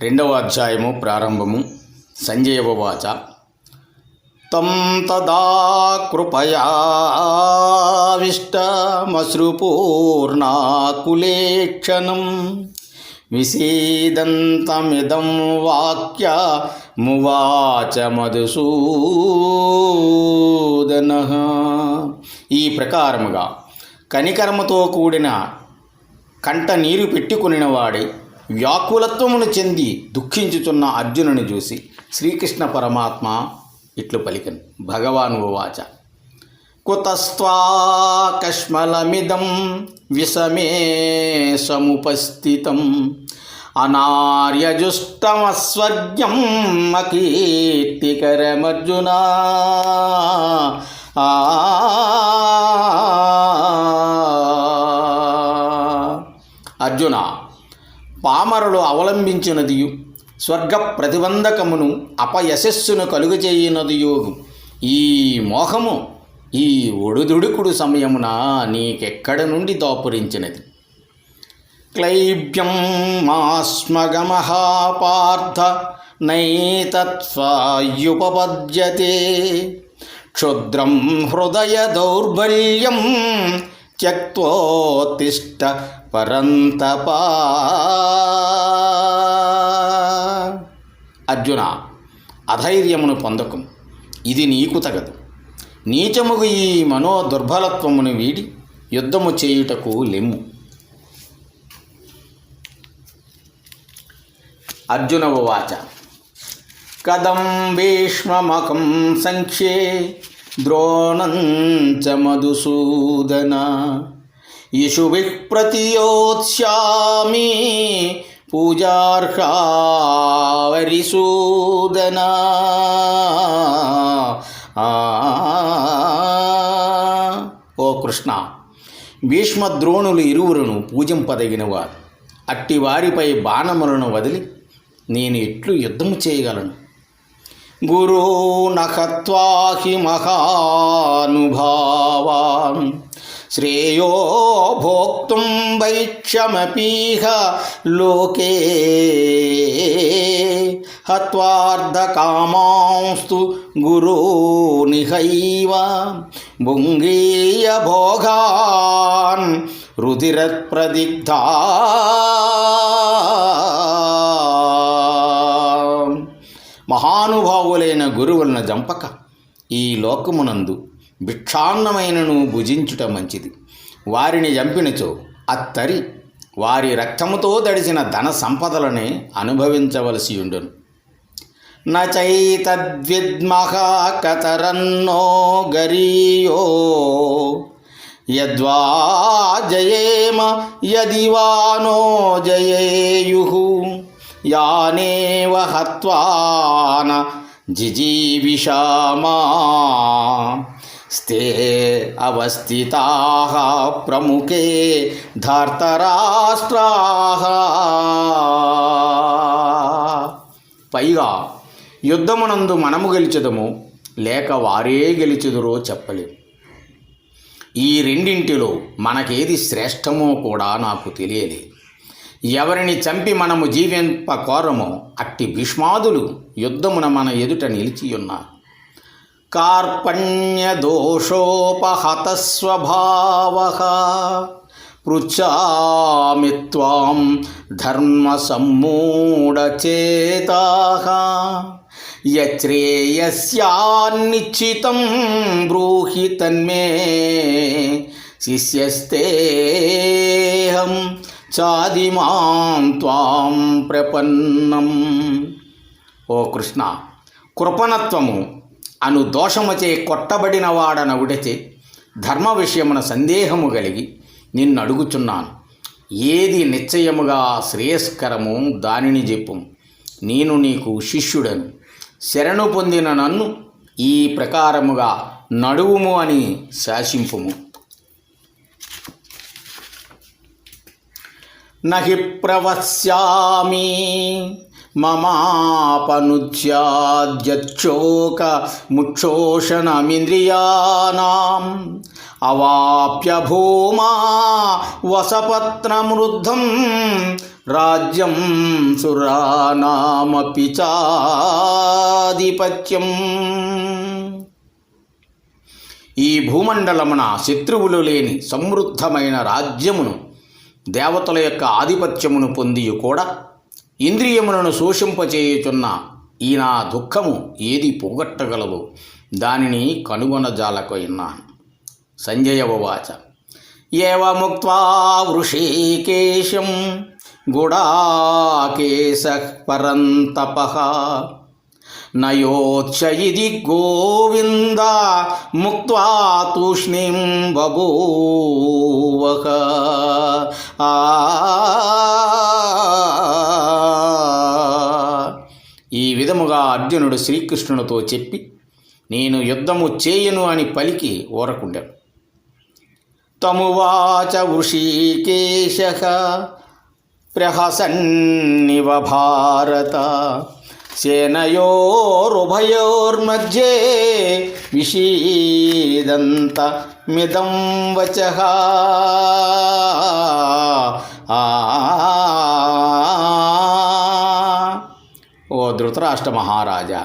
రెండవ అధ్యాయము ప్రారంభము. సంజయవాచ తం తదా కృపయావిష్టమశ్రుపూర్ణాకులేక్షణం విసీదంతమిదం వాక్యమువాచ మధుసూదనః. ఈ ప్రకారముగా కనికరముతో కూడిన కంట నీరు పెట్టుకొనినవాడే వ్యాకులత్వమును చెంది దుఃఖించుచున్న అర్జునుని చూసి శ్రీకృష్ణ పరమాత్మ ఇట్లు పలికెను. భగవాన్ ఉవాచ కుతస్త్వాకష్మలమిదం విషమే సముపస్థితం అనార్యజుష్టమస్వర్గ్యం అకీర్తికరమర్జున. అర్జున, పామరులు అవలంబించినదియు స్వర్గ ప్రతిబంధకమును అపయశస్సును కలుగచేయునదియు ఈ మోహము ఈ ఒడుదుడుకుడు సమయమున నీకెక్కడ నుండి దాపురించినది? క్లైబ్యం మాస్మగమహాపార్థ నైతత్స్వాయుపపద్యతే క్షుద్రం హృదయ దౌర్బల్యం త్యక్తోత్తిష్ట పరంతప. అర్జున, అధైర్యమును పొందకు, ఇది నీకు తగదు. నీచముగు ఈ మనోదుర్బలత్వమును వీడి యుద్ధము చేయుటకు లెమ్ము. అర్జున ఉవాచ కథం భీష్మమకం సంఖ్యే ద్రోణం చ మధుసూదన ఇషుభిః ప్రతియోత్స్యామి పూజార్హావరిసూదన. ఓ కృష్ణ, భీష్మద్రోణులు ఇరువురును పూజింపదగినవారు. అట్టి వారిపై బాణములను వదిలి నేను ఎట్లు యుద్ధము చేయగలను? గురూన్ హత్వా హి మహానుభావాన్ శ్రేయో భోక్తుం వైక్షమపీహ లోకే హత్వార్ధకామాంస్తు గురూనిహైవ భుంగీయ భోగాన్ రుధిరత్ప్రదిగ్ధా. మహానుభావులైన గురువులను జంపక ఈ లోకమునందు భిక్షాన్నమైనను భుజించుట మంచిది. వారిని చంపినచో అత్తరి వారి రక్తముతో దడిసిన ధన సంపదలనే అనుభవించవలసి ఉండును. నచైతద్విద్మః కతరన్నో గరీయో యద్వా జయేమ యది వా నో జయేయుః యానేవ హత్వాన జిజీవిషామా స్తే అవస్థితాః ప్రముఖే ధార్తరాష్ట్రాః. పైగా యుద్ధమునందు మనము గెలిచెదమో లేక వారే గెలిచెదురో చెప్పలేము. ఈ రెండింటిలో మనకేది శ్రేష్టమో కూడా నాకు తెలియలేదు. ఎవరిని చంపి మనము జీవింప కోరమో అట్టి భీష్మాదులు యుద్ధమున మన ఎదుట నిలిచియున్నారు. కార్పణ్యదోషోపహత స్వభావః పృచ్ఛామి త్వాం ధర్మసమ్మూఢచేతాః యచ్రేయస్యాన్నిశ్చితం బ్రూహి తన్మే శిష్యస్తేహం చాదిమాం త్వాం ప్రపన్నం. ఓ కృష్ణ, కృపణత్వము అను దోషముచే కొట్టబడిన వాడనవుడచే ధర్మ విషయమున సందేహము కలిగి నిన్ను అడుగుచున్నాను. ఏది నిశ్చయముగా శ్రేయస్కరము దానిని చెప్పు. నేను నీకు శిష్యుడను. శరణు పొందిన నన్ను ఈ ప్రకారముగా నడువుము అని శాసింపుము. నహి ప్రవస్యామి మమాపనుజ్యాద్యచ్చోక ముక్షోషణమింద్రియానాం అవాప్య భూమా వసపత్రమృద్ధం రాజ్యం సురానామపి చాధిపత్యం. ఈ భూమండలమున శత్రువులు లేని సమృద్ధమైన రాజ్యమును, దేవతల యొక్క ఆధిపత్యమును పొంది కూడా ఇంద్రియములను శోషింపచేయుచున్న ఈ నా దుఃఖము ఏది పోగొట్టగలదు? దానిని కనుగొనజాలకొన్నాను. సంజయ ఉవాచ ఏవముక్త్వా వృషీకేశం గుడాకేశః పరంతపః నయోత్సయిది గోవింద ముక్త్వా తూష్ణీం బభూవః. ఈ విధముగా అర్జునుడు శ్రీకృష్ణునితో చెప్పి నేను యుద్ధము చేయను అని పలికి ఊరకుండాడు. తమువాచ వృషీకేశః ప్రహసన్నివ భారత సేనయోరుభయోర్మధ్యే విషీదంత మిదం వచః. ఓ ధృతరాష్ట్ర మహారాజా,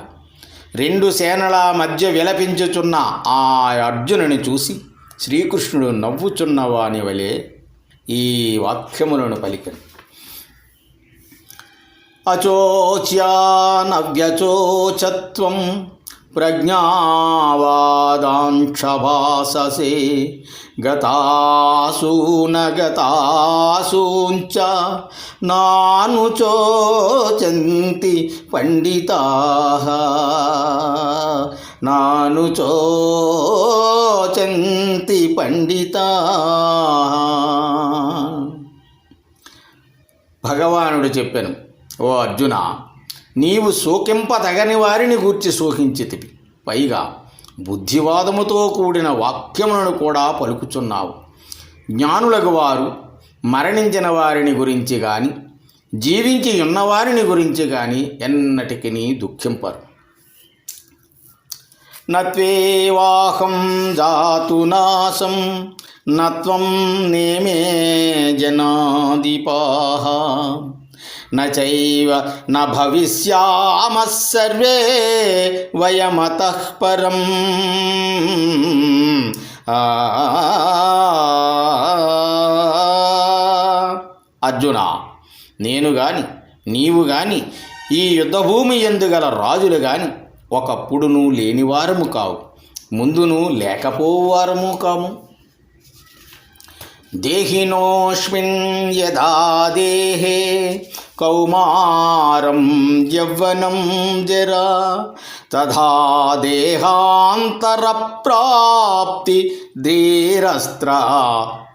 రెండు సేనల మధ్య విలపించుచున్న ఆ అర్జునుని చూసి శ్రీకృష్ణుడు నవ్వుచున్న వాని వలె ఈ వాక్యములను పలికెను. అచోచ్యానవ్యచోచత్వం ప్రజ్ఞావాదాంక్షభాససే గతాసూనగతాసూంచ నానుచోచంతి పండితాః నానుచోచంతి పండితాః. భగవానుడు చెప్పెను, ఓ అర్జున, నీవు శోకింపతగని వారిని గూర్చి శోకించితివి, పైగా బుద్ధివాదముతో కూడిన వాక్యములను కూడా పలుకుచున్నావు. జ్ఞానులకు వారు మరణించిన వారిని గురించి కానీ జీవించి ఉన్నవారిని గురించి కానీ ఎన్నటికీ దుఃఖింపరు. నత్వేవాహం జాతునాశం నత్వం నేమే జనాధిపాః నచైవ న భవిష్యామః సర్వే వయమతః పరం. అర్జున, నేను గాని నీవు గాని ఈ యుద్ధభూమి యందు గల రాజులు గాని ఒకప్పుడును లేనివారము కావు, ముందును లేకపోవారము కాము. దేహినోస్మిన్ యదా దేహే కౌమారం యవ్వనం జరా తథా దేహాంతర ప్రాప్తి ధీరస్త్ర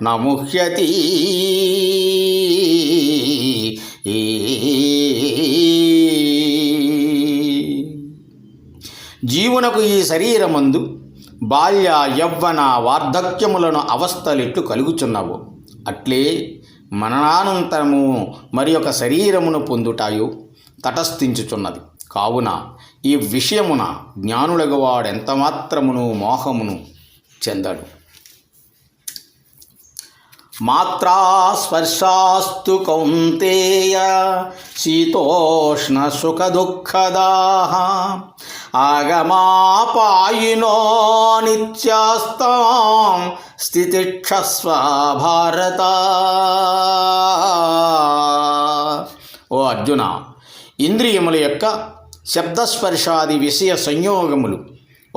నముహ్యతి. జీవునకు ఈ శరీరమందు బాల్య యవ్వన వార్ధక్యములను అవస్థలెట్లు కలుగుచున్నవో అట్లే మననానంతరము మరి ఒక శరీరమును పొందుటాయో తటస్థించుచున్నది. కావున ఈ విషయమున జ్ఞానులగు వాడెంత మాత్రమును మోహమును చెందడు. మాత్రా స్పర్శాస్తు కౌంతేయ శీతోష్ణ సుఖ దుఃఖదాః ఆగమాపాయినో నిత్యాస్తాం స్థితిక్షస్వ భారత. ఓ అర్జున, ఇంద్రియముల యొక్క శబ్దస్పర్శాది విషయ సంయోగములు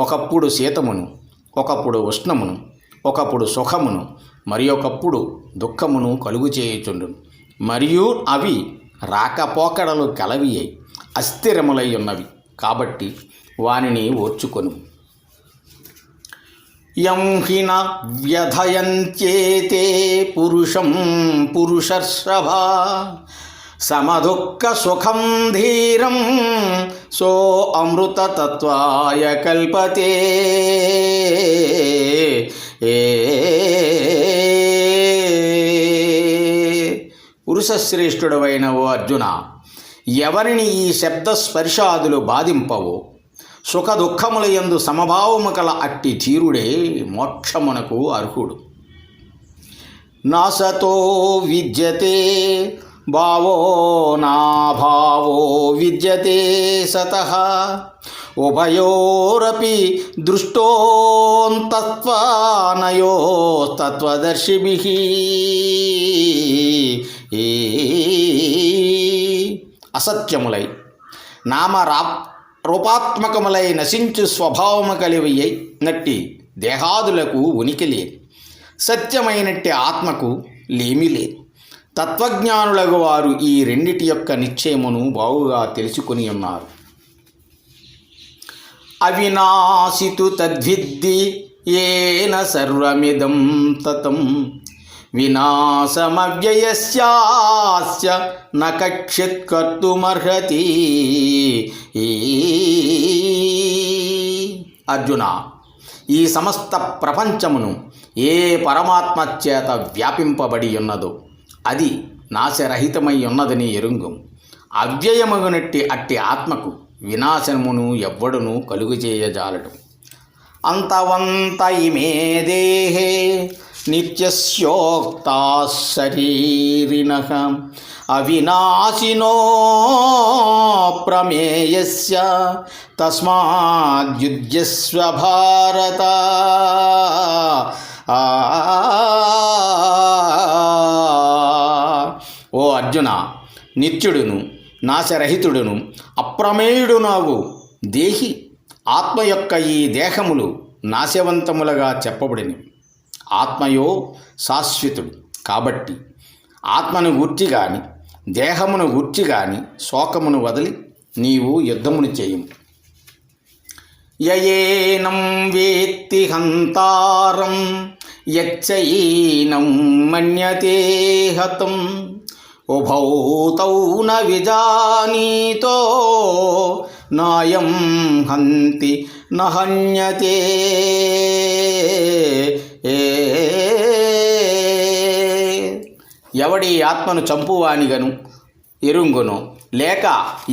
ఒకప్పుడు శీతమును, ఒకప్పుడు ఉష్ణమును, ఒకప్పుడు సుఖమును, మరి ఒకప్పుడు దుఃఖమును కలుగు చేయుచుండును. మరియు అవి రాకపోకడలు కలవి అయి అస్థిరములై ఉన్నవి. కాబట్టి వానిని ఓర్చుకొను. యం హిన వ్యధయంత్యేతే పురుషం పురుషర్షభ సమదుఃఖ సుఖం ధీరం సో అమృతతత్వాయ కల్పతే. పురుషశ్రేష్ఠుడవైన ఓ అర్జున, ఎవరిని ఈ శబ్దస్పర్శాదులు బాధింపవో సుఖ దుఃఖముల యందు సమభావము కల అట్టి ధీరుడే మోక్షమునకు అర్హుడు. నాసతో విద్యతే భావో నాభావో విద్యతే సతః ఉభయోరపి దృష్టోంతత్వానయోస్తత్వదర్శిభిః అసత్యములై రూపాత్మకములై నశించు స్వభావము కలివయ్యై నట్టి దేహాదులకు ఉనికి లేదు. సత్యమైనట్టి ఆత్మకు లేమి లేదు. తత్వజ్ఞానులకు వారు ఈ రెండిటి యొక్క నిశ్చయమును బాగుగా తెలుసుకొని ఉన్నారు. అవినాశితు తద్విద్ధి ఏన సర్వమిదం తతం వినాశమవ్యయస్యాస్య న కచ్చిత్ కర్తుమర్హతి. అర్జున, ఈ సమస్త ప్రపంచమును ఏ పరమాత్మ చేత వ్యాపింపబడి ఉన్నదో అది నాశరహితమై ఉన్నదని ఎరుంగు. అవ్యయమగునట్టి అట్టి ఆత్మకు వినాశనమును ఎవ్వడును కలుగుచేయజాలడు. అంతవంత ఇమే దేహే నిత్యస్యోక్తా శరీరిణః అవినాశినో ప్రమేయస్య తస్మాద్యుజ్యస్వ భారత. ఓ అర్జున, నిత్యుడును నాశరహితుడును అప్రమేయుడునగు దేహి ఆత్మ యొక్క ఈ దేహములు నాశవంతములుగా చెప్పబడినవి. ఆత్మయో శాశ్వతుడు కాబట్టి ఆత్మను గూర్చి గాని దేహమును గూర్చి గాని శోకమును వదిలి నీవు యుద్ధమును చేయుము. యయేనం వేత్తి హంతారం యచ్చైనం మన్యతే హతం ఉభౌ తౌ న విజానీతో నాయం హంతి న హన్యతే. ఎవడి ఆత్మను చంపువానిగను ఎరుంగునో లేక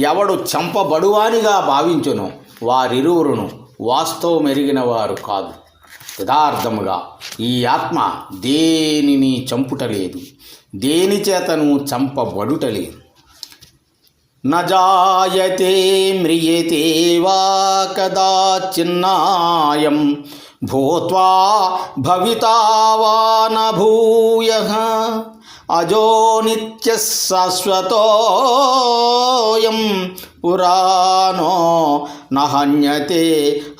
ఎవడు చంపబడువానిగా భావించునో వారిరువురును వాస్తవమెరిగిన వారు కాదు. యథార్థముగా ఈ ఆత్మ దేనిని చంపుటలేదు, దేని చేతను చంపబడుటలేదు. నజాయతే మ్రియతే వా కదాచిన్నాయం భూత్వా భవితా వా న భూయః అజో నిత్యః శాశ్వతోయం పురాణో న హన్యతే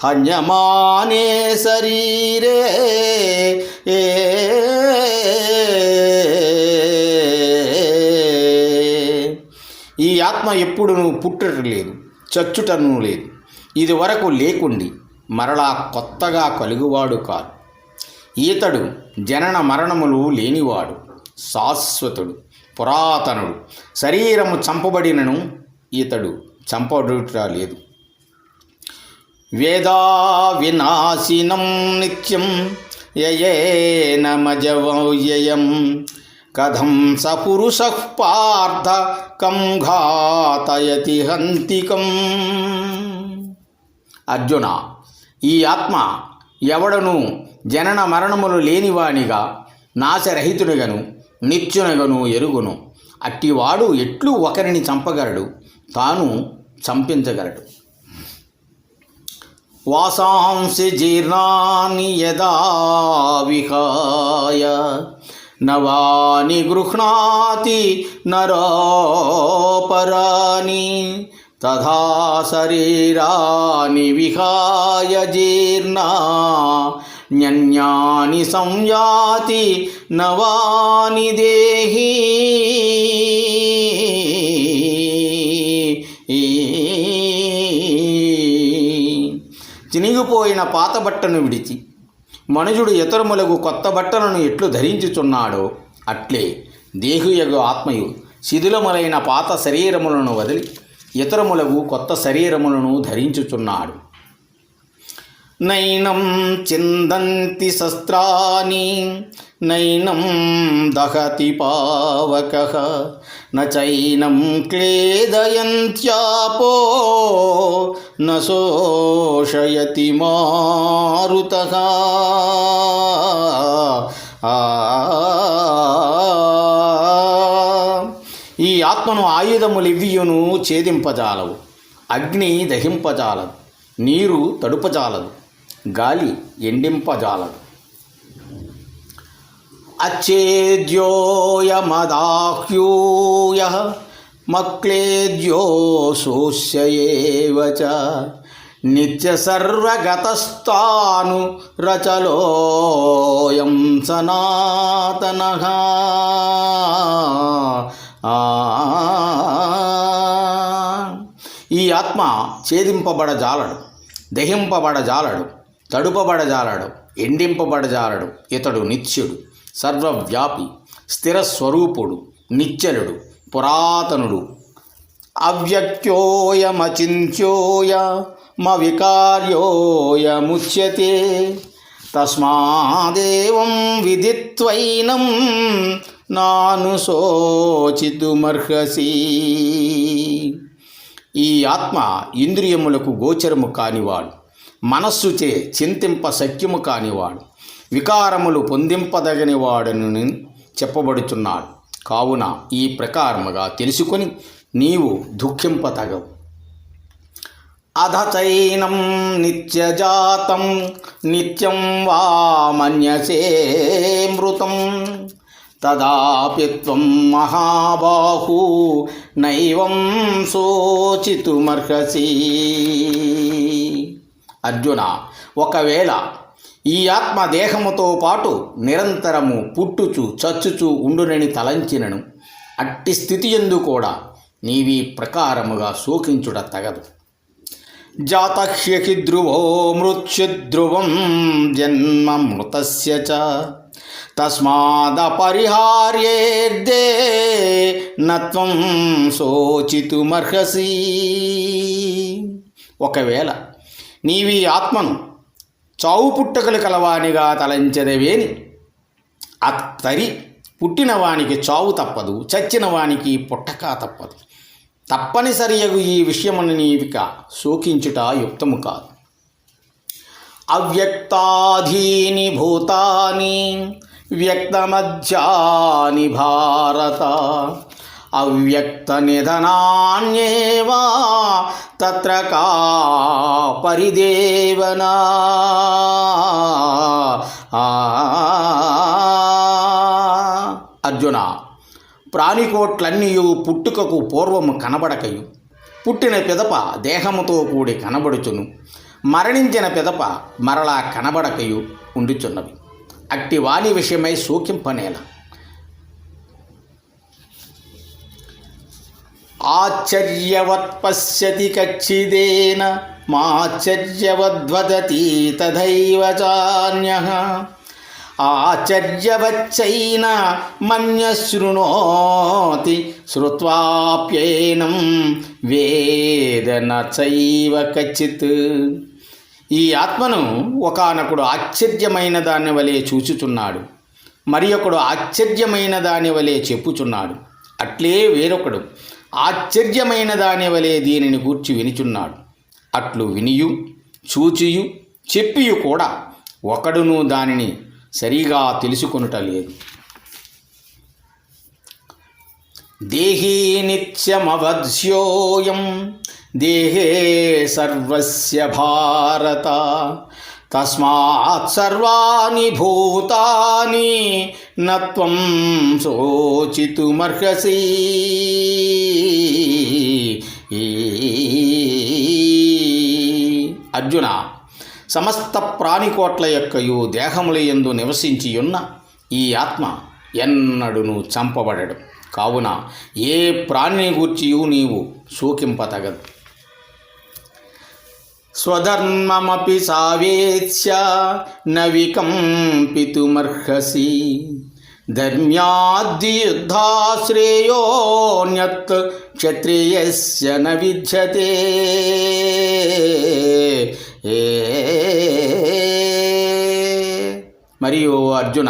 హన్యమానే శరీరే. ఈ ఆత్మ ఎప్పుడునూ పుట్టుట లేదు, చచ్చుటను లేదు. ఇది వరకు లేకుండి మరలా కొత్తగా కలుగువాడు కాదు. ఈతడు జనన మరణములు లేనివాడు, శాశ్వతుడు, పురాతనుడు. శరీరము చంపబడినను ఈతడు చంపబడుట లేదు. వేదా వినాశినం నిత్యం యయేనమజవ్యయం కథం స పురుషః పార్థ కం ఘాతయతి హంతికం. అర్జున, ఈ ఆత్మ ఎవడను జనన మరణములు లేనివానిగా నాశరహితునిగను నిత్యునిగను ఎరుగును. అట్టివాడు ఎట్లు ఒకరిని చంపగలడు, తాను చంపించగలడు. వాసాంసి జీర్ణాని యదా విహాయ నవాని గృహ్ణాతి నరోపరాని తథా శరీరాని విహాయ జీర్ణా న్యన్యాని సంయాతి నవాని దేహి. చినిగిపోయిన పాత బట్టను విడిచి మనుజుడు ఇతరములకు కొత్త బట్టలను ఎట్లు ధరించుచున్నాడో అట్లే దేహుయగు ఆత్మయు శిథిలములైన పాత శరీరములను వదిలి ఇతరములకు కొత్త శరీరములను ధరించుచున్నాడు. నైనం చిందంతి శస్త్రాని నైనం దహతి పావకః నైనం క్లేదయంత్యాపో న శోషయతి మారుతః. ఈ ఆత్మను ఆయుధములివ్వియును ఛేదింపజాలవు. అగ్ని దహింపజాలదు, నీరు తడుపజాలదు, గాలి ఎండింపజాలదు. అచ్చేద్యోయమదాహ్యూయ మక్లేద్యో శోష్యేవ చ నిత్యసర్వగతస్థాను రచలోయం సనాతనః. ఈ ఆత్మ ఛేదింపబడజాలడు, దహింపబడజాలడు, తడుపబడజాలడు, ఎండింపబడజాలడు. ఇతడు నిత్యుడు, సర్వవ్యాపి, స్థిరస్వరూపుడు, నిశ్చలుడు, పురాతనుడు. అవ్యక్తోయమచింత్యోయమవికార్యోయముచ్యతే తస్మాదేవం విదిత్వైనం నానుశోచితుమర్హసి. ఈ ఆత్మ ఇంద్రియములకు గోచరము కానివాడు, మనస్సుచే చింతింప శక్యము కానివాడు, వికారములు పొందింపదగనివాడని చెప్పబడుచున్నాడు. కావున ఈ ప్రకారముగా తెలుసుకొని నీవు దుఃఖింపతగవు. అధచైనం నిత్యజాతం నిత్యం వా మన్యసే మృతం తదాపి త్వం మహాబాహూ నైవం శోచితుమర్హసి. అర్జున, ఒకవేళ ఈ ఆత్మ దేహముతో పాటు నిరంతరము పుట్టుచు చచ్చుచు ఉండునని తలంచినను అట్టి స్థితి యందు కూడా నీవీ ప్రకారముగా శోకించుట తగదు. జాతహ్యకి ధ్రువో మృత్యుధ్రువం జన్మ మృతస్య చ తస్మాదపరిహార్యేర్దే నత్వం శోచితుమర్హసి. ఒకవేళ నీవీ ఆత్మను చావు పుట్టకలు కలవానిగా తలంచెదవేని అత్తరి పుట్టినవానికి చావు తప్పదు, చచ్చినవానికి పుట్టక తప్పదు. తప్పనిసరియగు ఈ విషయమును నీవిక శోకించుట యుక్తము కాదు. అవ్యక్తాధీని భూతాని వ్యక్తమధ్యాని భారత అవ్యక్త నిధనాన్యేవా తత్ర కా పరిదేవనా. అర్జున, ప్రాణికోట్లన్నీయు పుట్టుకకు పూర్వము కనబడకయు, పుట్టిన పిదప దేహముతో కూడి కనబడుచును, మరణించిన పిదప మరలా కనబడకయు ఉండుచున్నవి. అట్టి వాని విషయమై శోకింపనేల. ఆశ్చర్యవత్ పశ్యతి కచ్చిదేన మాశ్చర్యవద్వదతి తథైవ చాన్యః ఆశ్చర్యవచ్చైన మన్యశృణోతి శ్రుత్వాప్యేనం వేద నచైవ కచ్చిత్. ఈ ఆత్మను ఒకానొకడు ఆశ్చర్యమైన దాని వలె చూచుచున్నాడు, మరి ఒకడు ఆశ్చర్యమైన దాని వలె చెప్పుచున్నాడు. అట్లే వేరొకడు ఆశ్చర్యమైన దాని వలె దీనిని గూర్చి వినుచున్నాడు. అట్లు వినియు చూచియు చెప్పియు కూడా ఒకడును దానిని సరిగా తెలుసుకొనుట లేదు. దేహీ నిత్యమవధ్యోయం దేహే సర్వస్య భారత తస్మాత్ సర్వాణి భూతాని నత్వం శోచితుమర్హసి. అర్జున, సమస్త ప్రాణికోట్ల యొక్కయు దేహముల యందు నివసించియున్న ఈ ఆత్మ ఎన్నడును చంపబడడు. కావున ఏ ప్రాణిని గూర్చియు నీవు శోకింపతగదు. స్వధర్మమపి సావేత్స్య న వికంపితుమర్హసి ధర్మ్యాద్యుద్ధాశ్రేయోన్యత్ క్షత్రియస్య న విద్యతే. మరియు అర్జున,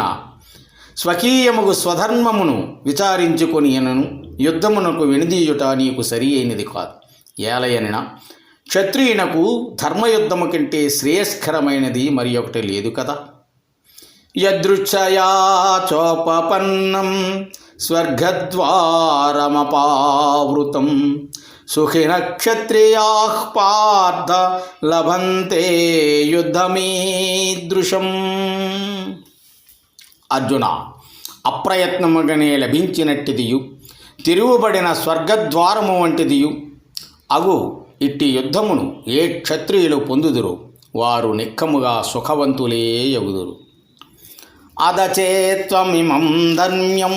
స్వకీయముగు స్వధర్మమును విచారించుకొని అనను యుద్ధమునకు వెనుదీయుట నీకు సరి అయినది కాదు. ఏలయనిన క్షత్రియునకు ధర్మయుద్ధము కంటే శ్రేయస్కరమైనది మరి ఒకటి లేదు కదా. యదృచ్ఛయా చోపపన్నం స్వర్గద్వారమపావృతం సుఖిన క్షత్రియాః పార్థ లభంతే యుద్ధమీదృశం. అర్జున, అప్రయత్నముగానే లభించినట్టిదియు తిరుగుబడిన స్వర్గద్వారము వంటిదియు అగు ఇట్టి యుద్ధమును ఏ క్షత్రియులు పొందుదురో వారు నిక్కముగా సుఖవంతులే యగుదురు. అదచేత్వమిమం ధర్మ్యం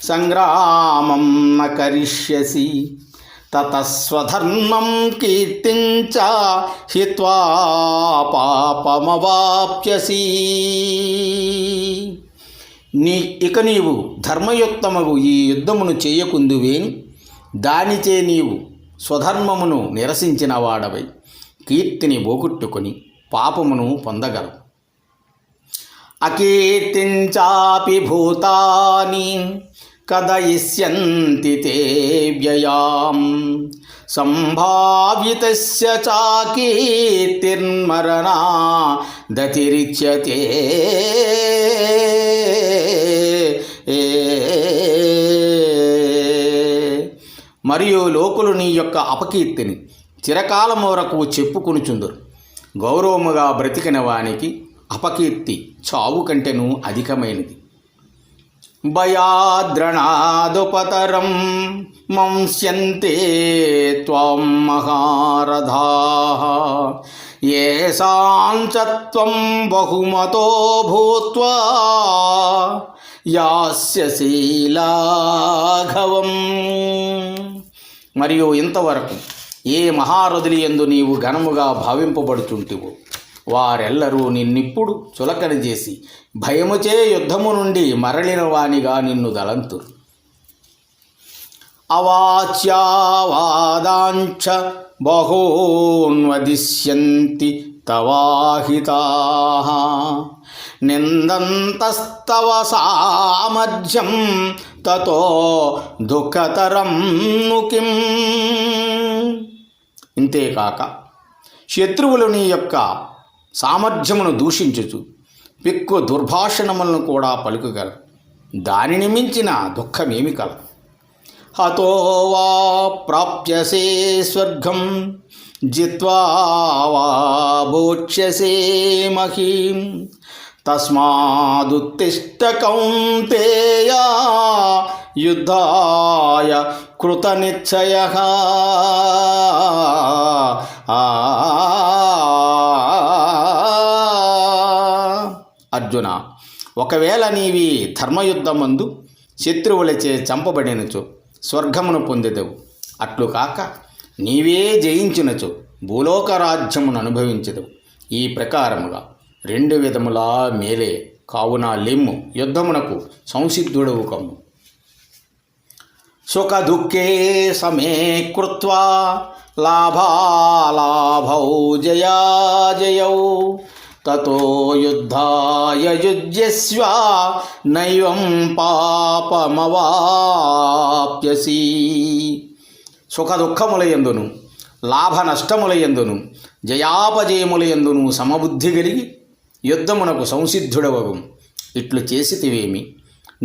సంగ్రామం న కరిష్యసి తతస్వధర్మం కీర్తించ హిత్వా పాపమవాప్స్యసి. ఇక నీవు ధర్మయుక్తమగు ఈ యుద్ధమును చేయకుందువేని దానిచే నీవు స్వధర్మమును నిరసించిన వాడవై కీర్తిని పోగొట్టుకొని పాపమును పొందగలవు. అకీర్తించాపి భూతాని కదయిష్యంతి తే వ్యయాం సంభావ్యతస్య చాకీర్తిర్మరణాదతిరిచ్యతే. మరియు లోకులు నీ యొక్క అపకీర్తిని చిరకాలము వరకు చెప్పుకొనుచుందురు. గౌరవముగా బ్రతికిన వానికి అపకీర్తి చావు కంటెను అధికమైనది. భయాద్రణాదుపతరం మంస్యంతే త్వాం మహారథాః యేషాం చ త్వం బహుమతో భూత్వా యాస్యసి లాఘవం. మరియు ఇంతవరకు ఏ మహారథుని యందు నీవు ఘనముగా భావింపబడుచుంటివో వారెల్లరూ నిన్నిప్పుడు చులకన చేసి భయముచే యుద్ధము నుండి మరలిన వానిగా నిన్ను దలంతురు. అవాచ్యావాదాంచ బహూన్వదిష్యంతి తవాహితాః నిందంతస్తవ సామర్థ్యం తతో దుఃఖతరం ను కిం. ఇంతేకాక శత్రువులు నీ యొక్క సామర్థ్యమును దూషించుచు పిక్కు దుర్భాషణములను కూడా పలుకగలరు. దానిని మించిన దుఃఖమేమి కలదు. హతో వా ప్రాప్యసే స్వర్గం జిత్వా వా భోక్ష్యసే మహీం తస్మాదుత్తిష్ట కౌంతేయ యుద్ధాయ కృతనిశ్చయః. అర్జున, ఒకవేళ నీవి ధర్మయుద్ధమందు శత్రువులచే చంపబడినచో స్వర్గమును పొందెదవు. అట్లు కాక నీవే జయించినచో భూలోక రాజ్యమును అనుభవించదవు. ఈ ప్రకారముగా 2 విధములా మేలే. కావున లెమ్ము, యుద్ధమునకు సంసిద్ధుడవు కమ్ము. సుఖ దుఃఖే సమే కృత్వా లాభాలాభౌ జయాజయౌ తతో యుద్ధాయ యుజ్యస్వ నైవం పాపమవాప్స్యసి. సుఖ దుఃఖములయందును లాభ నష్టములయందును జయాపజయములయందును సమబుద్ధి కలిగి యుద్ధమునకు సంసిద్ధుడవగు. ఇట్లు చేసితివేమి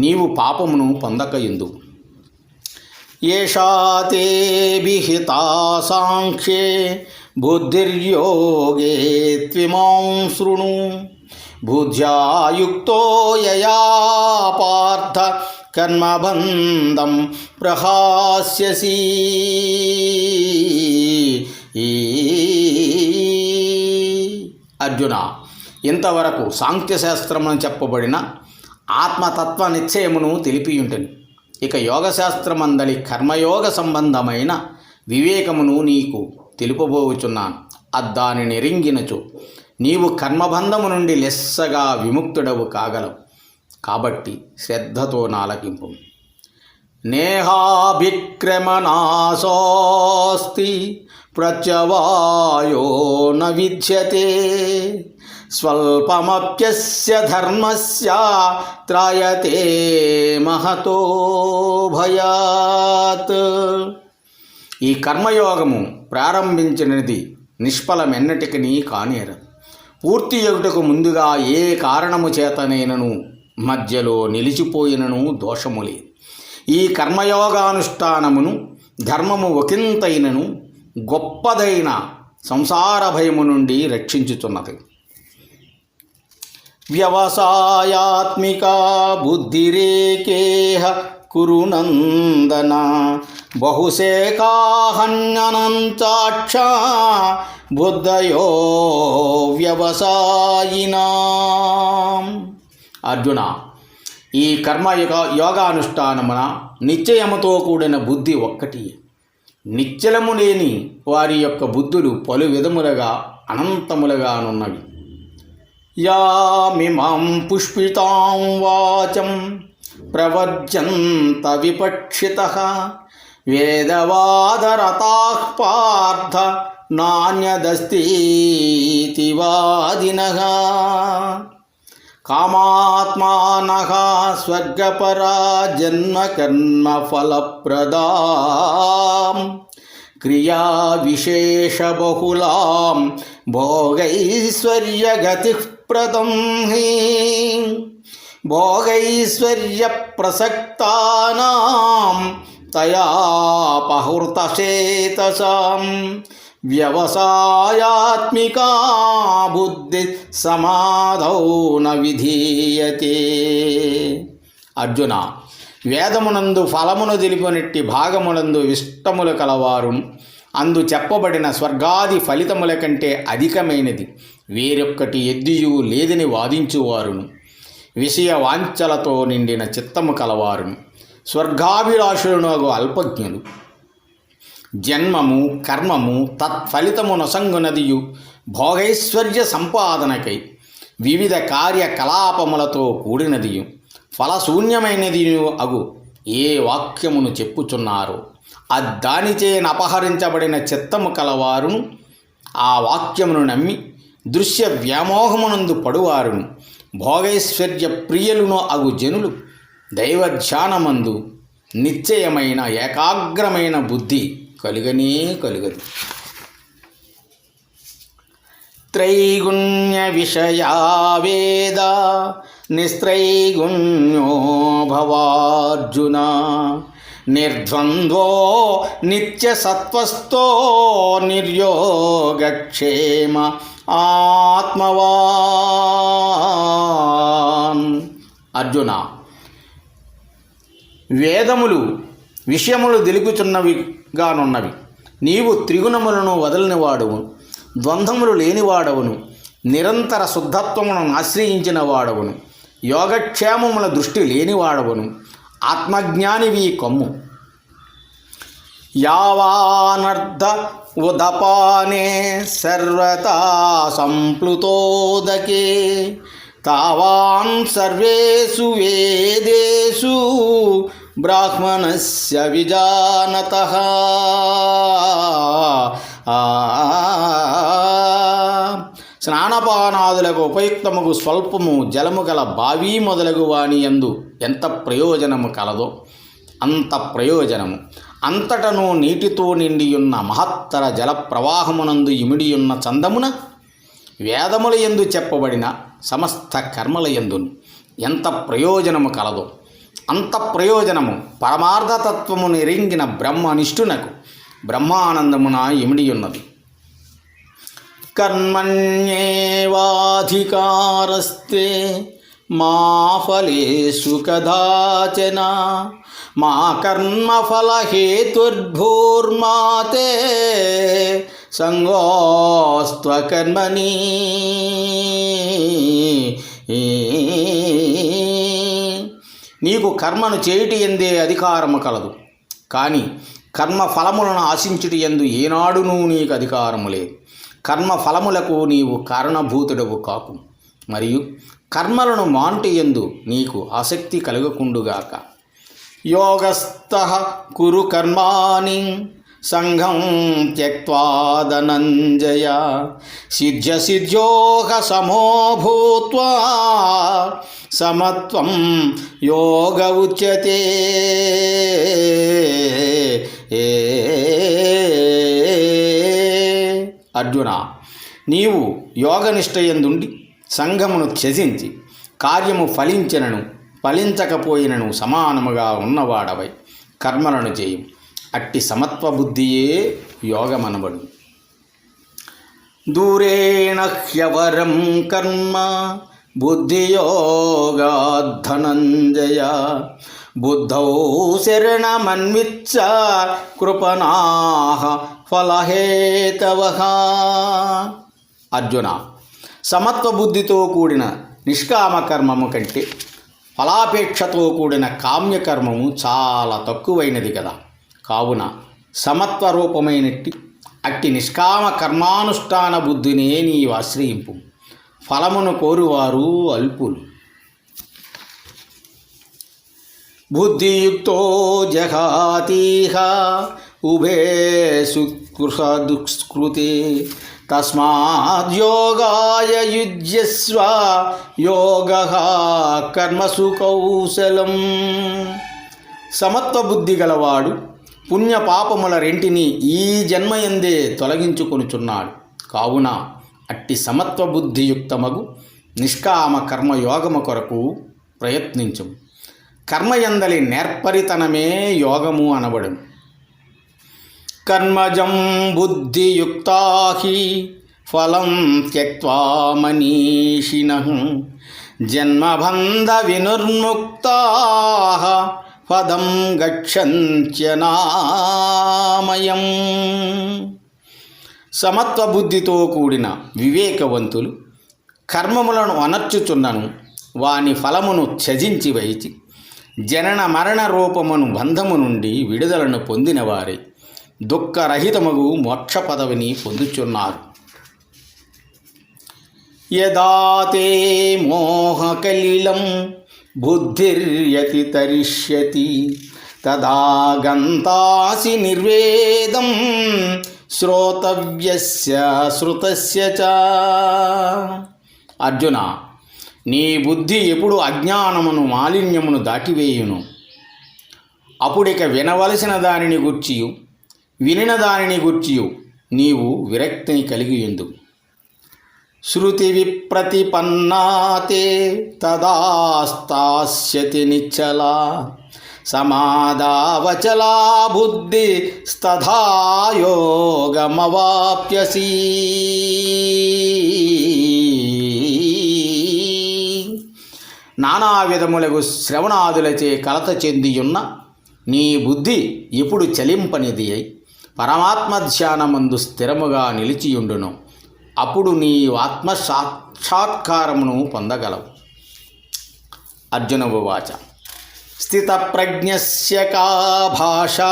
నీవు పాపమును పొందకయుందువు. ఏషా తే విహితా సాంఖ్యే బుద్ధిర్యోగే త్విమాం శృణు బుద్ధ్యా యుక్తో యయా పార్థ కర్మబంధం ప్రహాస్యసి. అర్జున, ఇంతవరకు సాంఖ్యశాస్త్రమును చెప్పబడిన ఆత్మతత్వ నిశ్చయమును తెలిపియుంటని. ఇక యోగశాస్త్రమందలి కర్మయోగ సంబంధమైన వివేకమును నీకు తెలుపబోచున్నాను. అద్దానిని ఎరింగినచో నీవు కర్మబంధము నుండి లెస్సగా విముక్తుడవు కాగలవు. కాబట్టి శ్రద్ధతో నాలకింపు. నేహాభిక్రమనాశోస్తి ప్రత్యవాయో న విద్యతే స్వల్పమప్యస్య ధర్మస్య త్రాయతే మహతో భయాత్. ఈ కర్మయోగము ప్రారంభించినది నిష్ఫలమెన్నటికీ కానేరదు. పూర్తి యొగుటకు ముందుగా ఏ కారణము చేతనైనను మధ్యలో నిలిచిపోయినను దోషము లేదు. ఈ కర్మయోగానుష్ఠానమును ధర్మము ఒకంతైనను గొప్పదైన సంసార భయము నుండి రక్షించుచున్నది. వ్యవసాయాత్మిక బుద్ధిరేకేహ కురునందన బహుశేకాహన్యనంచాక్ష బుద్ధయో వ్యవసాయినాం. అర్జున, ఈ యోగానుష్ఠానమున నిశ్చయముతో కూడిన బుద్ధి ఒక్కటి. నిశ్చలము లేని వారి యొక్క బుద్ధులు పలు విధములుగా అనంతములుగానున్నవి. యామిమాం పుష్పితాం వాచం ప్రవర్జంత విపక్షితః వేదవాదరతాః పార్థ నాన్యదస్తీతి వాదినః కామాత్మానః స్వర్గపరా జన్మ కర్మ ఫలప్రదాం క్రియా విశేష బహుళాం భోగైశ్వర్యగతిః ప్రదం హి భోగైశ్వర్య ప్రసక్తానాం తయాపహృతచేతసాం వ్యవసాయాత్మికా బుద్ధి సమాధౌ న విధీయతే. అర్జున, వేదమునందు ఫలమును తెలిపినట్టి భాగమునందు ఇష్టములు కలవారు అందు చెప్పబడిన స్వర్గాది ఫలితముల కంటే అధికమైనది వేరొక్కటి ఎద్దియు లేదని వాదించువారును, విషయ వాంఛలతో నిండిన చిత్తము కలవారును, స్వర్గాభిలాషులను అల్పజ్ఞులు, జన్మము కర్మము తత్ఫలితము నొసంగునదియు భోగైశ్వర్య సంపాదనకై వివిధ కార్యకలాపములతో కూడినదియు ఫలశూన్యమైనదియు అగు ఏ వాక్యమును చెప్పుచున్నారో దానిచే అపహరించబడిన చిత్తము కలవారును, ఆ వాక్యమును నమ్మి దృశ్య వ్యామోహమునందు పడువారును, భోగైశ్వర్య ప్రియులను అగు జనులు దైవధ్యానమందు నిశ్చయమైన ఏకాగ్రమైన బుద్ధి కలుగనే కలుగదు. త్రైగుణ్య విషయా వేద నిస్త్రైగుణ్యో భవార్జున నిర్ద్వంద్వో నిత్యసత్వస్థో నిర్యోగక్షేమ ఆత్మవాన్. అర్జున, వేదములు విషయములు తెలుపుచున్నవిగానున్నవి. నీవు త్రిగుణములను వదలని వాడవు, ద్వంద్వములు లేనివాడవును, నిరంతర శుద్ధత్వమును ఆశ్రయించిన వాడవును, యోగక్షేమముల దృష్టి లేనివాడవును, ఆత్మజ్ఞానివి కమ్ము. యావానర్ధ ఉదపానే సర్వతా సంప్లుతోదకే తావాన్ సర్వేషు వేదేషు బ్రాహ్మణస్య విజానతః. స్నానపానాదులకు ఉపయుక్తముగు స్వల్పము జలము గల బావి మొదలగు వాని యందు ఎంత ప్రయోజనము కలదో అంత ప్రయోజనము అంతటను నీటితో నిండియున్న మహత్తర జల ప్రవాహమునందు ఇమిడియున్న చందమున వేదముల యందు చెప్పబడిన సమస్త కర్మల యందును ఎంత ప్రయోజనము కలదో అంత ప్రయోజనము పరమార్థతత్వము నెరింగిన బ్రహ్మనిష్ఠునకు బ్రహ్మానందమున ఇమిడియున్నది. కర్మణ్యేవాధికారస్తే మా ఫలేషు కదాచన మా కర్మఫలహేతుర్భూర్మాతే సంగోస్త్వకర్మణి. నీకు కర్మను చేయుటి ఎందే అధికారము కలదు, కానీ కర్మఫలములను ఆశించుటి యందు ఏనాడునూ నీకు అధికారము లేదు. కర్మఫలములకు నీవు కారణభూతుడవు కాకు, మరియు కర్మలను మాంటి యందు నీకు ఆసక్తి కలుగకుండుగాక. యోగస్థః కురు కర్మాణి సంఘం త్యక్త్వా ధనంజయ సిద్ధ్యోగ సమో భూత్వా సమత్వం యోగ ఉచ్యతే. అర్జున, నీవు యోగనిష్టయందుండి సంఘమును త్యజించి కార్యము ఫలించినను ఫలించకపోయినను సమానముగా ఉన్నవాడవై కర్మలను చేయు. అట్టి సమత్వ బుద్ధియే యోగమనబడు. దూరేణ హ్యవరం కర్మ బుద్ధియోగాద్ ధనంజయ. బుద్ధౌ శరణమన్విచ్చ కృపణాః ఫలహేతవః. అర్జున, సమత్వ బుద్ధితో కూడిన నిష్కామ కర్మము కంటే ఫలాపేక్షతో కూడిన కామ్యకర్మము చాలా తక్కువైనది కదా. కావున సమత్వ రూపమైనట్టి అట్టి నిష్కామ కర్మానుష్ఠాన బుద్ధినే నీవు ఆశ్రయింపు. ఫలమును కోరువారు అల్పులు. బుద్ధియుక్తో జహాతీహ ఉభే సుకృతే తస్మాద్యోగాయ యుజ్యస్వ యోగః కర్మసు కౌశలం. సమత్వ బుద్ధి గలవాడు పుణ్యపాపముల రెంటిని ఈ జన్మయందే తొలగించుకొనుచున్నాడు. కావున అట్టి సమత్వ బుద్ధియుక్తమగు నిష్కామ కర్మయోగము కొరకు ప్రయత్నించు. కర్మయందలి నేర్పరితనమే యోగము అనబడును. కర్మజం బుద్ధియుక్తా హి ఫలం త్యక్త్వా మనీషిణః జన్మబంధ వినుర్ముక్తాః పదం గచ్చంత్యనామయం. సమత్వ బుద్ధితో కూడిన వివేకవంతులు కర్మములను అనర్చుచున్నను వాని ఫలమును త్యజించి వైచి జనన మరణ రూపమును బంధము నుండి విడుదలను పొందినవారే దుఃఖరహితమగు మోక్ష పదవిని పొందుచున్నారు. యదా తే మోహకలిలం బుద్ధిర్యతి తరిష్యతి తదా గంతాసి నిర్వేదం శ్రోతవ్యస్య శృతస్య చ. అర్జున, నీ బుద్ధి ఎప్పుడు అజ్ఞానమును మాలిన్యమును దాటివేయును. అప్పుడిక వినవలసిన దానిని గూర్చియు వినిన దానిని గూర్చియు నీవు విరక్తిని కలిగి ఉండు. శృతి విప్రతిపన్నాతే తదా స్థాస్యతి నిశ్చలా సమాదావచలా బుద్ధి స్తథా యోగమవాప్యసి. నానా విధములకు శ్రవణాదులచే కలత చెందియున్న నీ బుద్ధి ఎప్పుడు చలింపనిది అయి పరమాత్మ ధ్యానమందు స్థిరముగా నిలిచియుండును. అప్పుడు నీ ఆత్మ సాక్షాత్కారమును పొందగలవు. అర్జున ఉవాచ. స్థితప్రజ్ఞస్య కా భాషా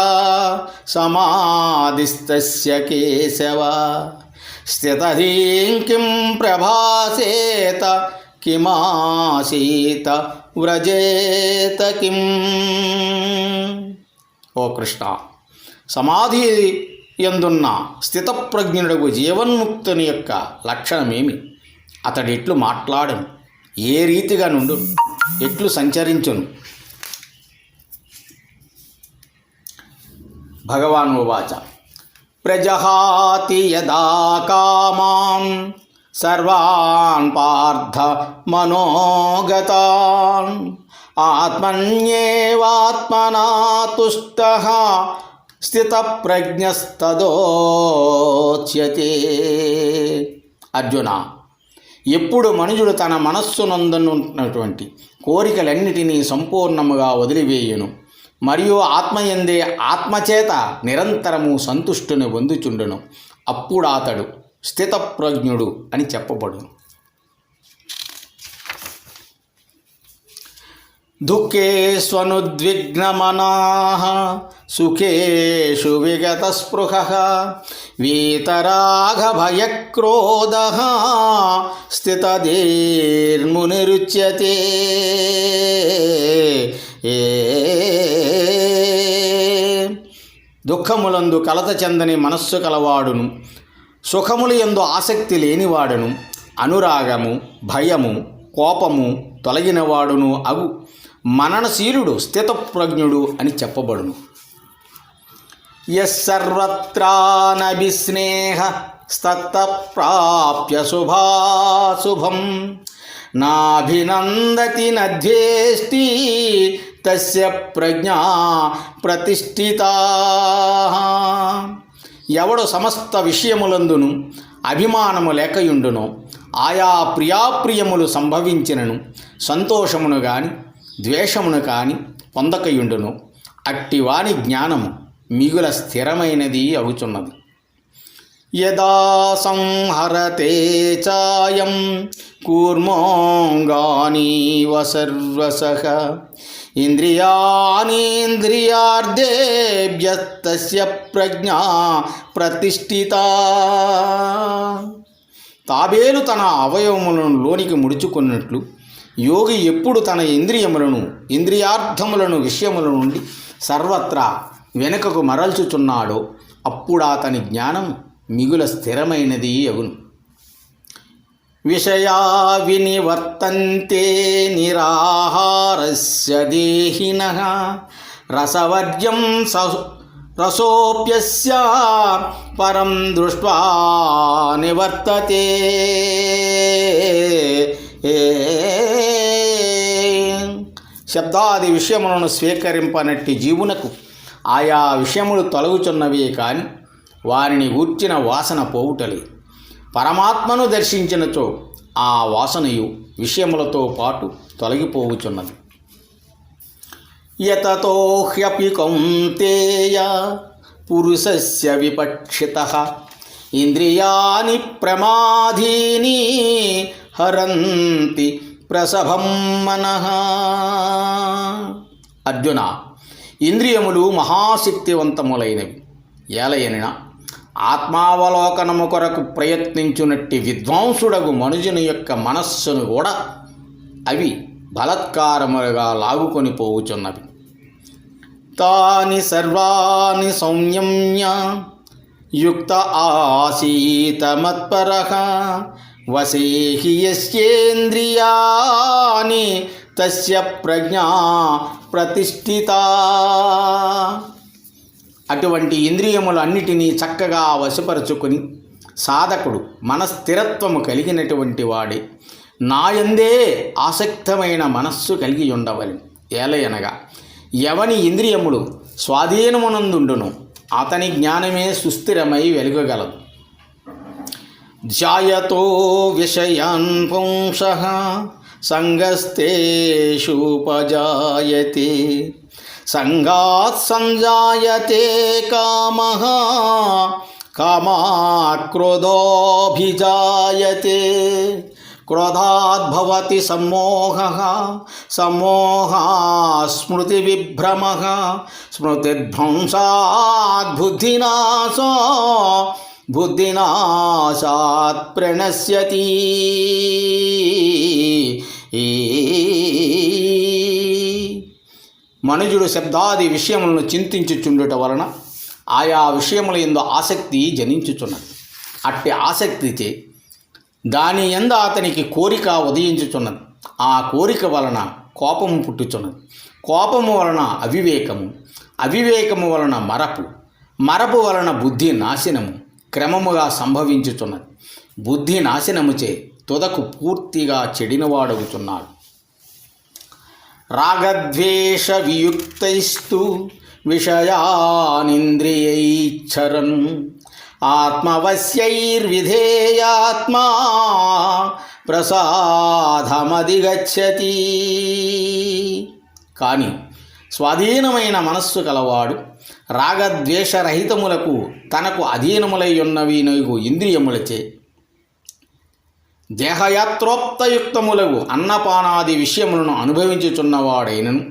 సమాధిస్తస్య కేశవ స్థితధీం కిం ప్రభాసేత కిమాసీత వ్రజేత కిం. ఓ కృష్ణ, సమాధి యందున్న స్థితప్రజ్ఞుడకు జీవన్ముక్తుని యొక్క లక్షణమేమి? అతడు ఎట్లు మాట్లాడును, ఏ రీతిగా నుండు, ఎట్లు సంచరించును? భగవాన్ ఉవాచ. ప్రజహాతి యదా కామాన్ సర్వాన్ పార్థ మనోగతాన్ ఆత్మన్యేవాత్మనా తుష్టః స్థితప్రజ్ఞస్తదోచ్యతే. అర్జున, ఎప్పుడు మనుజుడు తన మనస్సునందున్నటువంటి కోరికలన్నిటినీ సంపూర్ణముగా వదిలివేయును మరియు ఆత్మయందే ఆత్మచేత నిరంతరము సంతుష్టుని పొందుచుండును, అప్పుడు అతడు స్థితప్రజ్ఞుడు అని చెప్పబడును. దుఃఖేష్వనుద్విగ్నమనాః సుఖేషు విగతస్పృహః వీతరాగభయక్రోధః స్థితధీర్మునిరుచ్యతే. దుఃఖములందు కలత చెందని మనస్సు కలవాడును, సుఖములు యందు ఆసక్తి లేనివాడును, అనురాగము భయము కోపము తొలగినవాడును అగు మననశీలుడు స్థితప్రజ్ఞుడు అని చెప్పబడును. యస్సర్వత్రానభిస్నేహ స్తత్ప్రాప్య శుభాశుభం నాభినందతి నద్వేష్టి తస్య ప్రజ్ఞా ప్రతిష్ఠితా. ఎవడు సమస్త విషయములందును అభిమానము లేకయుండునో, ఆయా ప్రియాప్రియములు సంభవించినను సంతోషమును గాని ద్వేషమును కాని పొందకయుండును, అట్టివాని జ్ఞానము మిగుల స్థిరమైనది అవుచున్నది. యదా సంహరతే చాయం కూర్మోంగానీవ సర్వసః ఇంద్రియాణీంద్రియార్థేభ్యస్తస్య ప్రజ్ఞా ప్రతిష్ఠితా. తాబేలు తన అవయవములను లోనికి ముడుచుకున్నట్లు యోగి ఎప్పుడు తన ఇంద్రియార్థములను విషయముల నుండి సర్వత్రా వెనుకకు మరల్చుచున్నాడో అప్పుడు అతని జ్ఞానం మిగుల స్థిరమైనది అగును. విషయా వినివర్తంతే నిరాహారస్య దేహినః రసవర్జ్యం రసోప్యస్య పరం దృష్ట్వా నివర్తతే. శబ్దాది విషయములను స్వీకరింపనట్టి జీవునకు ఆయా విషయములు తొలగుచున్నవే కాని వారిని గూర్చిన వాసన పోవుటలే. పరమాత్మను దర్శించినచో ఆ వాసనయు విషయములతో పాటు తొలగిపోవుచున్నది. యతతో హ్యపి కౌంతేయ పురుషస్య విపక్షితః ఇంద్రియాణి ప్రమాధీని హరంతి ప్రసభం మనః. అర్జున, ఇంద్రియములు మహాశక్తివంతములైనవి. ఏలయనినా ఆత్మావలోకనము కొరకు ప్రయత్నించునట్టి విద్వాంసుడగు మనుజుని యొక్క మనస్సును కూడా అవి బలత్కారములుగా లాగుకొని పోవుచున్నవి. తాని సర్వాణి సంయమ్య యుక్త ఆసీత మత్పరః వసేహి యస్యేంద్రియాణి తస్య ప్రజ్ఞా ప్రతిష్ఠితా. అటువంటి ఇంద్రియములన్నిటినీ చక్కగా వశపరుచుకుని సాధకుడు మనస్థిరత్వము కలిగినటువంటి వాడే నాయందే ఆసక్తమైన మనస్సు కలిగి ఉండవలెను. ఏలయనగా ఎవని ఇంద్రియములు స్వాధీనమునందుండును అతని జ్ఞానమే సుస్థిరమై వెలుగగలదు. ధ్యాయతో విషయాన్ పుంసః సంగస్తేషుపజాయతే సంగాత్ సంజాయతే కామః కామాత్ క్రోధోభిజాయతే క్రోధాత్ భవతి సమ్మోహః సమ్మోహాత్ స్మృతివిభ్రమః స్మృతిర్భ్రంశాత్ బుద్ధినాశో బుద్ధినాశాత్ ప్రణశ్యతి. మనుజుడు శబ్దాది విషయములను చింతించుచుండుట వలన ఆయా విషయముల యందు ఆసక్తి జనించుచున్నది. అట్టి ఆసక్తిచే దాని యందు అతనికి కోరిక ఉదయించుచున్నది. ఆ కోరిక వలన కోపము పుట్టుచున్నది. కోపము వలన అవివేకము, అవివేకము వలన మరపు, మరపు వలన బుద్ధి నాశనము క్రమముగా సంభవించుచున్నది. బుద్ధి నాశనముచే తుదకు పూర్తిగా చెడినవాడవుతున్నాడు. రాగద్వేష వియుక్తైస్తు విషయానింద్రియైశ్చరన్ ఆత్మవశ్యైర్విధేయాత్మా ప్రసాదమధిగచ్చతి. కానీ స్వాధీనమైన మనస్సు కలవాడు రాగద్వేషరహితములకు తనకు అధీనములై ఉన్నవినగు ఇంద్రియములచే దేహయాత్రోక్తయుక్తములకు అన్నపానాది విషయములను అనుభవించుచున్నవాడైనను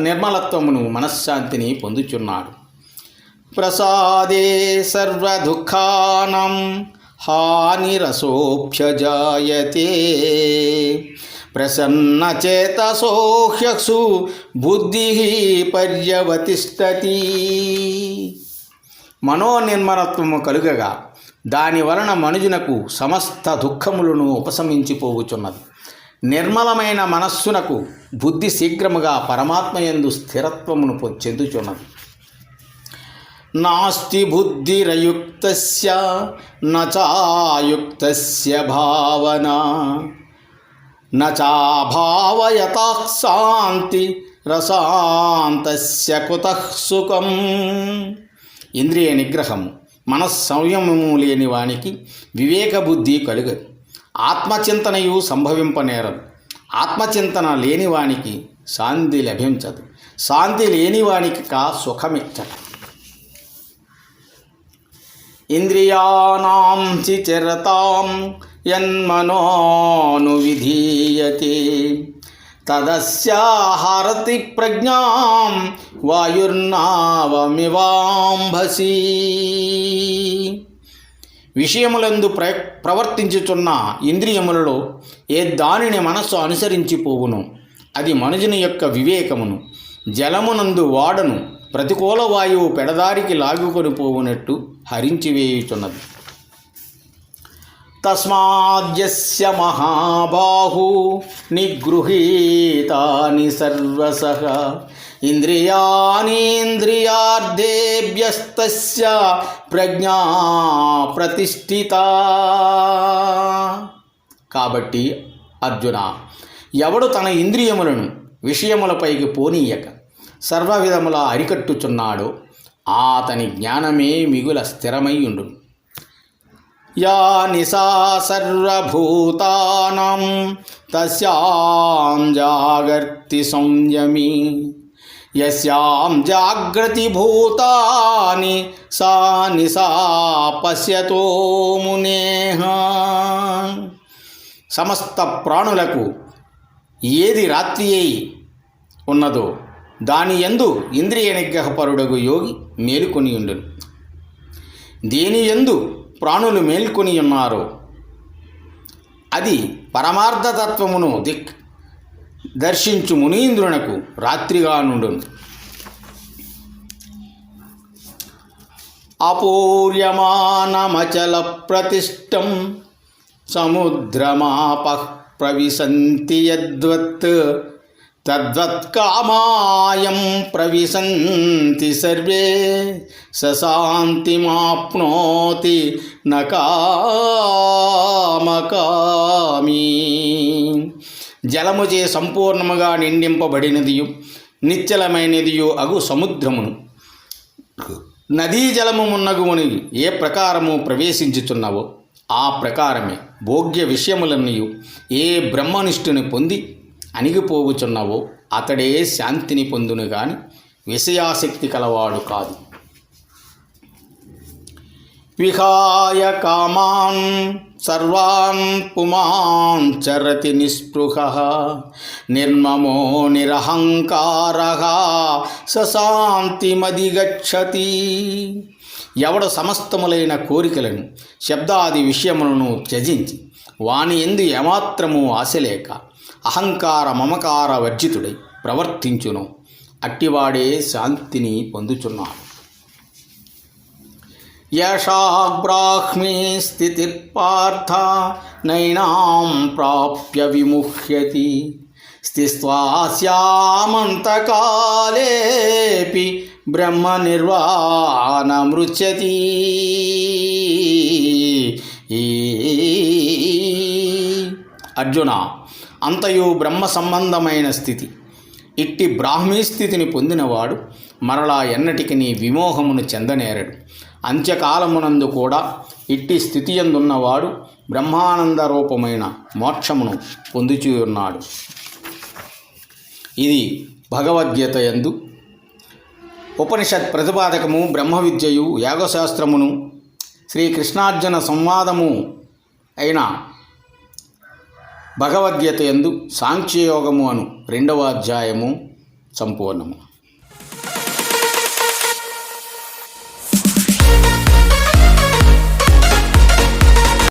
నిర్మలత్వమును మనశ్శాంతిని పొందుచున్నాడు. ప్రసాదే సర్వదుఃఖానాం హానిరసోప్యజాయతే ప్రసన్నచేతసో హ్యసు బుద్ధి పర్యవతిష్టతి. మనోనిర్మలత్వము కలుగగా దాని వలన మనుజునకు సమస్త దుఃఖములను ఉపశమించిపోవుచున్నది. నిర్మలమైన మనస్సునకు బుద్ధి శీఘ్రముగా పరమాత్మయందు స్థిరత్వమును చెందుచున్నది. నాస్తి బుద్ధిరయుక్తస్య నచాయుక్తస్య భావన నాభావయతః శాంతి రసాంతస్య కుతః సుఖం. ఇంద్రియ నిగ్రహము మనస్సంయమము లేని వానికి వివేక బుద్ధి కలుగదు. ఆత్మచింతనయు సంభవింపనేరదు. ఆత్మచింతన లేనివానికి శాంతి లభించదు. శాంతి లేనివానికి సుఖమిచ్చట. ఇంద్రియాణం చిరతాం యన్మనోను విధీయతే తదస్యాహరతి ప్రజ్ఞాం వాయుర్నావమివాంభసి. విషయములందు ప్రవర్తించుచున్న ఇంద్రియములలో ఏ దానిని మనస్సు అనుసరించిపోవును అది మనుజుని యొక్క వివేకమును జలమునందు వాడను ప్రతికూల వాయువు పెడదారికి లాగుకొని పోవునట్టు హరించివేయుచున్నది. తస్మాద్యస్య మహాబాహు నిగృహీతాని సర్వసః ఇంద్రియాణీంద్రియార్థేభ్యస్తస్య ప్రజ్ఞా ప్రతిష్ఠిత. కాబట్టి అర్జున, ఎవడు తన ఇంద్రియములను విషయములపైకి పోనీయక సర్వవిధములా అరికట్టుచున్నాడో అతని జ్ఞానమే మిగుల స్థిరమై ఉండును. యా నిశా సర్వభూతానాం తస్యాం జాగర్తి సంయమి యస్యాం జాగ్రతి భూతాని సా నిశా పశ్యతో మునేః. సమస్త ప్రాణులకు ఏది రాత్రి అయి ఉన్నదో దాని యందు ఇంద్రియ నిగ్రహపరుడగు యోగి మేలుకొని ఉండును. దేని యందు ప్రాణులు మేల్కొని ఉన్నారో అది పరమార్థతత్వమును దర్శించు మునీంద్రునకు రాత్రిగా నుండును. అపూర్యమానమచల ప్రతిష్టం సముద్రమాపః ప్రవిశంతి యద్వత్ తద్వత్కామాయం ప్రవిశంతి సర్వే సశాంతిమాప్నోతి నకామకామీ. జలముచే సంపూర్ణముగా నిండింపబడినదియు నిశ్చలమైనదియు అగు సముద్రమును నదీ జలము మున్నగుముని ఏ ప్రకారము ప్రవేశించుచున్నావో ఆ ప్రకారమే భోగ్య విషయములన్నీ ఏ బ్రహ్మనిష్ఠుని పొంది అణిగిపోవుచున్నావో అతడే శాంతిని పొందును గాని విషయాసక్తి కలవాడు కాదు. విహాయ కామాన్ సర్వాన్ పుమాన్ చరతి నిస్పృహః నిర్మమో నిరహంకారః సశాంతిమధిగచ్చతి. ఎవడు సమస్తములైన కోరికలను శబ్దాది విషయములను త్యజించి వాని యందు ఏమాత్రము ఆశలేక అహంకార మమకార వర్జితుడై ప్రవర్తించును అట్టివాడే శాంతిని పొందుచున్నాడు. యశా బ్రాహ్మీ స్థితిర్పార్థ నైనాం ప్రాప్య విముహ్యతి స్థిత్వా స్యామంతకాలేపి బ్రహ్మ నిర్వాణమృచ్యతి. అర్జున, అంతయు బ్రహ్మ సంబంధమైన స్థితి. ఇట్టి బ్రాహ్మీ స్థితిని పొందినవాడు మరలా ఎన్నటికి నీ విమోహమును చెందనేరడు. అంత్యకాలమునందు కూడా ఇట్టి స్థితి యందున్నవాడు బ్రహ్మానంద రూపమైన మోక్షమును పొందుచూన్నాడు. ఇది భగవద్గీత యందు ఉపనిషత్ ప్రతిపాదకము బ్రహ్మ విద్యయు యాగశాస్త్రమును శ్రీకృష్ణార్జున సంవాదము అయిన భగవద్గీత యందు సాంఖ్యయోగము అను 2వ అధ్యాయము సంపూర్ణము.